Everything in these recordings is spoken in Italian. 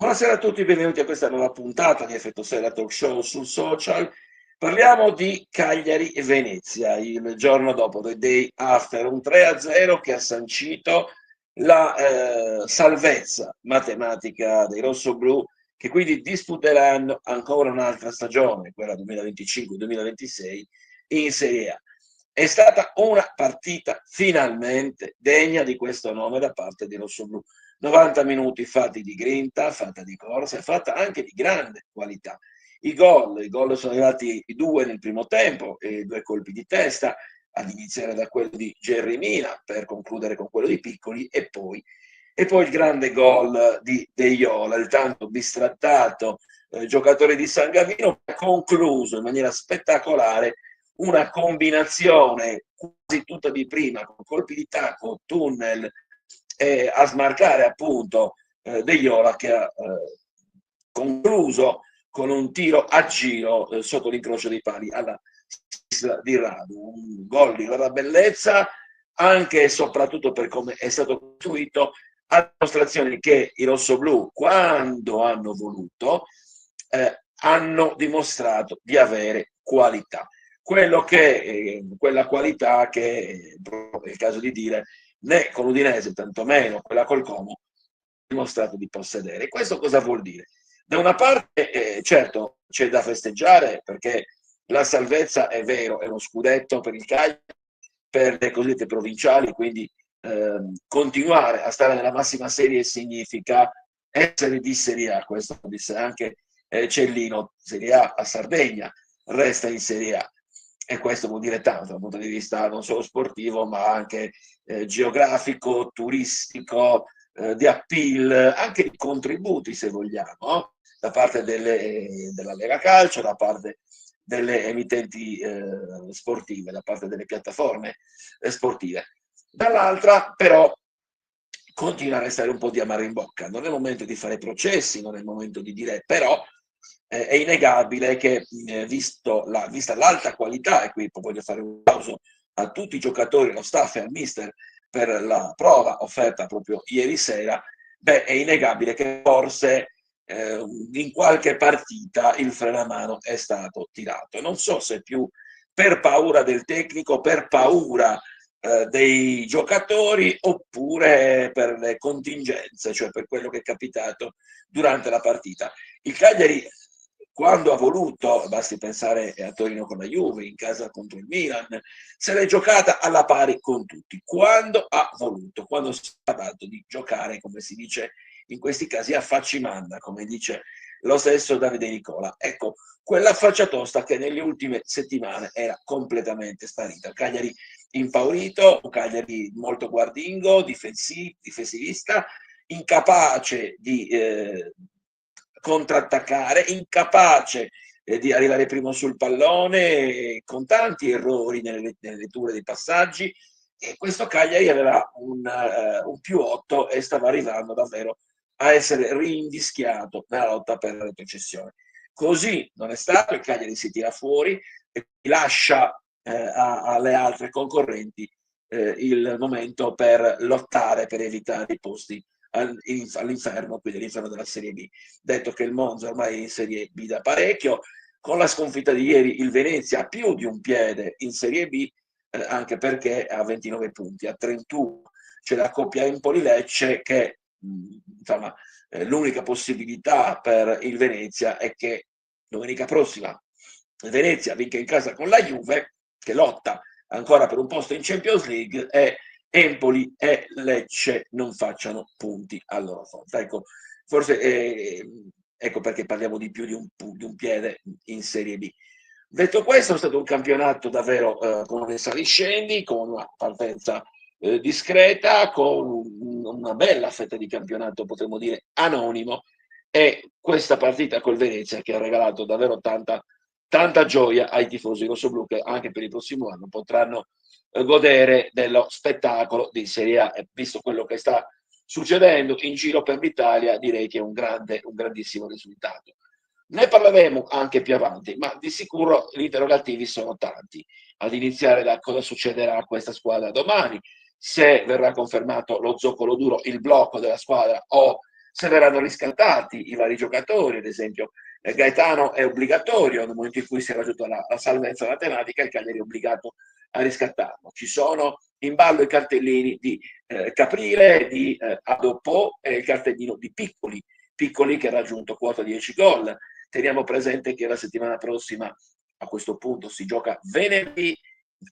Buonasera a tutti, benvenuti a questa nuova puntata di Effetto Sera Talk Show sul social. Parliamo di Cagliari e Venezia, il giorno dopo, the day after, un 3-0 che ha sancito la salvezza matematica dei rossoblù, che quindi disputeranno ancora un'altra stagione, quella 2025-2026, in Serie A. È stata una partita finalmente degna di questo nome da parte dei rossoblù. 90 minuti fatti di grinta, fatta di corsa e fatta anche di grande qualità. I gol sono arrivati 2 nel primo tempo e 2 colpi di testa, ad iniziare da quello di Jerry Mina per concludere con quello di Piccoli e poi il grande gol di De Iola, il tanto bistrattato giocatore di San Gavino, ha concluso in maniera spettacolare una combinazione quasi tutta di prima, con colpi di tacco, tunnel, a smarcare appunto De Iola, che ha concluso con un tiro a giro sotto l'incrocio dei pali alla sinistra di Radu. Un gol di rara bellezza, anche e soprattutto per come è stato costruito, a dimostrazione che i rossoblù, quando hanno voluto, hanno dimostrato di avere qualità. Quella qualità che è il caso di dire, né con l'Udinese, tantomeno quella col Como, ha dimostrato di possedere. E questo cosa vuol dire? Da una parte, certo, c'è da festeggiare, perché la salvezza è vero, è uno scudetto per il Cagliari, per le cosiddette provinciali, quindi continuare a stare nella massima serie significa essere di Serie A. Questo lo disse anche Cellino: Serie A Sardegna, resta in Serie A. E questo vuol dire tanto dal punto di vista non solo sportivo, ma anche geografico, turistico, di appeal, anche di contributi, se vogliamo, da parte della Lega Calcio, da parte delle emittenti sportive, da parte delle piattaforme sportive. Dall'altra, però, continua a restare un po' di amaro in bocca. Non è il momento di fare processi, non è il momento di dire, però è innegabile che vista l'alta qualità, e qui voglio fare un applauso a tutti i giocatori, allo staff e al mister per la prova offerta proprio ieri sera, è innegabile che forse in qualche partita il freno a mano è stato tirato. Non so se più per paura del tecnico, per paura dei giocatori, oppure per le contingenze, cioè per quello che è capitato durante la partita. Il Cagliari, quando ha voluto, basti pensare a Torino con la Juve, in casa contro il Milan, se l'è giocata alla pari con tutti. Quando ha voluto, quando si è trattato di giocare, come si dice in questi casi, a faccimanda, come dice lo stesso Davide Nicola. Ecco, quella faccia tosta che nelle ultime settimane era completamente sparita. Cagliari impaurito, un Cagliari molto guardingo, difensivista, incapace di contrattaccare, incapace di arrivare primo sul pallone, con tanti errori nelle letture dei passaggi. E questo Cagliari aveva un +8 e stava arrivando davvero a essere rinvischiato nella lotta per la retrocessione. Così non è stato, il Cagliari si tira fuori e lascia alle altre concorrenti il momento per lottare, per evitare i posti all'inferno, quindi all'inferno della Serie B. Detto che il Monza ormai è in Serie B da parecchio, con la sconfitta di ieri il Venezia ha più di un piede in Serie B, anche perché ha 29 punti, a 31 c'è la coppia Empoli-Lecce, che insomma l'unica possibilità per il Venezia è che domenica prossima il Venezia vinca in casa con la Juve, che lotta ancora per un posto in Champions League, e Empoli e Lecce non facciano punti a loro volta. Ecco, forse ecco perché parliamo di più di un piede in Serie B. Detto questo, è stato un campionato davvero con le saliscendi, con una partenza discreta, con una bella fetta di campionato, potremmo dire, anonimo, e questa partita col Venezia che ha regalato davvero tanta gioia ai tifosi rossoblù, che anche per il prossimo anno potranno godere dello spettacolo di Serie A. E visto quello che sta succedendo in giro per l'Italia, direi che è un grandissimo risultato. Ne parleremo anche più avanti, ma di sicuro gli interrogativi sono tanti, ad iniziare da cosa succederà a questa squadra domani, se verrà confermato lo zoccolo duro, il blocco della squadra, o se verranno riscattati i vari giocatori. Ad esempio Gaetano è obbligatorio, nel momento in cui si è raggiunta la salvezza matematica, il Cagliari è obbligato a riscattarlo. Ci sono in ballo i cartellini di Caprile, di Adopò e il cartellino di Piccoli che ha raggiunto quota 10 gol. Teniamo presente che la settimana prossima, a questo punto, si gioca venerdì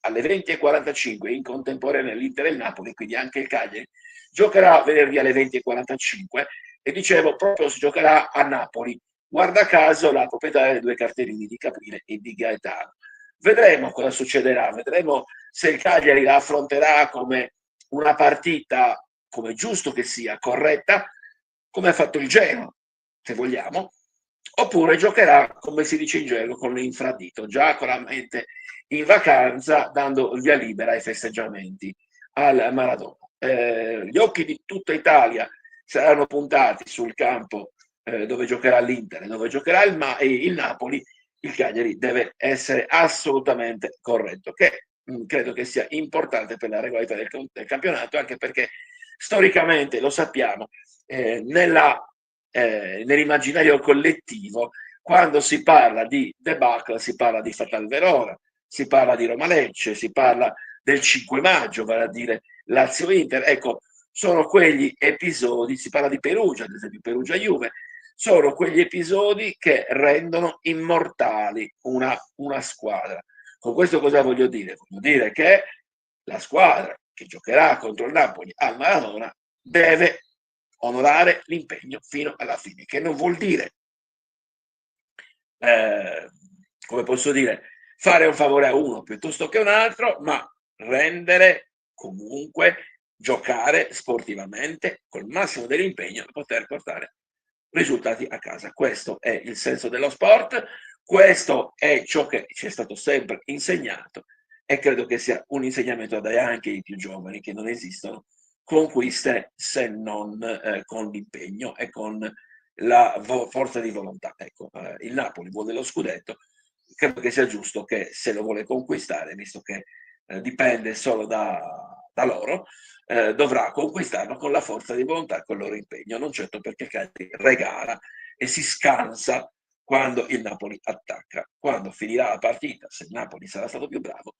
alle 20:45 in contemporanea l'Inter e il Napoli, quindi anche il Cagliari giocherà venerdì alle 20:45, e dicevo, proprio si giocherà a Napoli, guarda caso la proprietà dei due cartellini di Caprile e di Gaetano. Vedremo cosa succederà, vedremo se il Cagliari la affronterà come una partita, come giusto che sia, corretta, come ha fatto il Genoa, se vogliamo, oppure giocherà, come si dice in gergo, con l'infradito, già con la mente in vacanza, dando via libera ai festeggiamenti al Maradona. Gli occhi di tutta Italia saranno puntati sul campo dove giocherà l'Inter, dove giocherà il Napoli. Il Cagliari deve essere assolutamente corretto, che credo che sia importante per la regolarità del campionato, anche perché storicamente, lo sappiamo, nell'immaginario collettivo, quando si parla di debacle, si parla di Fatal Verona, si parla di Roma Lecce, si parla del 5 maggio, vale a dire Lazio Inter. Ecco, sono quegli episodi, si parla di Perugia, ad esempio Perugia Juve, sono quegli episodi che rendono immortali una squadra. Con questo cosa voglio dire? Voglio dire che la squadra che giocherà contro il Napoli al Maradona deve onorare l'impegno fino alla fine, che non vuol dire, come posso dire, fare un favore a uno piuttosto che a un altro, ma rendere comunque, giocare sportivamente col massimo dell'impegno per poter portare risultati a casa. Questo è il senso dello sport, questo è ciò che ci è stato sempre insegnato, e credo che sia un insegnamento da dare anche ai più giovani, che non esistono conquiste se non con l'impegno e con la forza di volontà. Ecco, il Napoli vuole lo scudetto, credo che sia giusto che, se lo vuole conquistare, visto che dipende solo da loro, dovrà conquistarlo con la forza di volontà e con il loro impegno, non certo perché Cagliari regala e si scansa quando il Napoli attacca. Quando finirà la partita, se il Napoli sarà stato più bravo,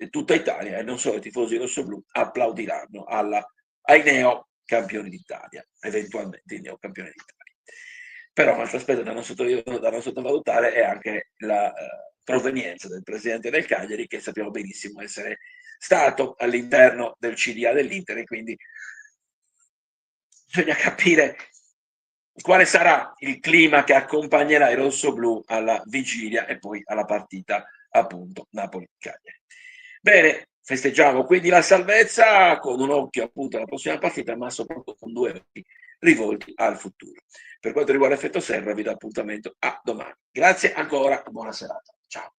tutta Italia, e non solo i tifosi rossoblù, applaudiranno ai neo campioni d'Italia, eventualmente i neo campioni d'Italia. Però un altro aspetto da non sottovalutare è anche la provenienza del presidente del Cagliari, che sappiamo benissimo essere stato all'interno del CDA dell'Inter, e quindi bisogna capire quale sarà il clima che accompagnerà i rossoblù alla vigilia e poi alla partita, appunto, Napoli-Cagliari. Bene, festeggiamo quindi la salvezza con un occhio appunto alla prossima partita, ma soprattutto con due occhi rivolti al futuro. Per quanto riguarda Effetto Serra, vi do appuntamento a domani. Grazie ancora, buona serata. Ciao.